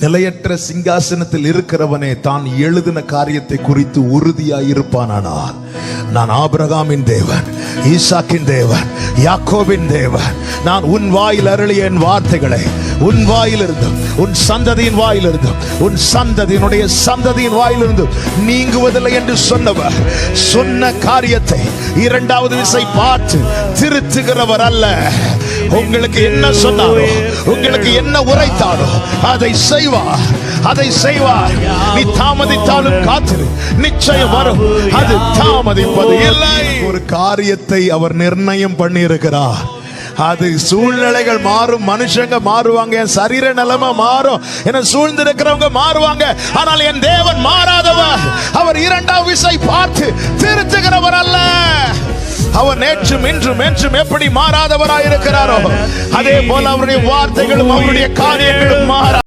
நிலையற்ற சிங்காசனத்தில் இருக்கிறவனே தான் எழுதின காரியத்தை குறித்து உறுதியாயிருப்பானானால், நான் ஆபிரகாமின் தேவன், ஈசாக்கின் தேவன், யாக்கோபின் தேவன், நான் உன் வாயில் அருளிய என் வார்த்தைகளை உன் வாயிலிருந்தும் உன் சந்ததியின் வாயிலிருந்தும் உன் சந்ததியினுடைய சந்ததியின் வாயிலிருந்தும் நீங்குவதில்லை என்று சொன்னவர் சொன்ன காரியத்தை இரண்டாவது விசை பார்த்து திருத்துகிறவர் அல்ல. உங்களுக்கு என்ன சொன்னாரோ, உங்களுக்கு என்ன உரைத்தாரோ அதை செய்வார், அதை செய்வார். நீ தாமதித்தாலும் காத்திரு, நிச்சயம் வரும். அது தாமதிப்பது இல்லை. ஒரு காரியத்தை அவர் நிர்ணயம் பண்ணி இருக்கிறார். அது சூழ்நிலைகள் மாறும், மனுஷங்க மாறுவாங்க, என் சரீர நிலைமை மாறும், என சூழ்ந்திருக்கிறவங்க மாறுவாங்க. ஆனால் என் தேவன் மாறாதவர். அவர் இரண்டாவது விசை பார்த்து திருத்துகிறவர் அல்ல. அவர் நேற்றும் இன்றும் என்றும் எப்படி மாறாதவராயிருக்கிறாரோ அதே போல அவருடைய வார்த்தைகளும் அவருடைய காரியங்களும் மாறா.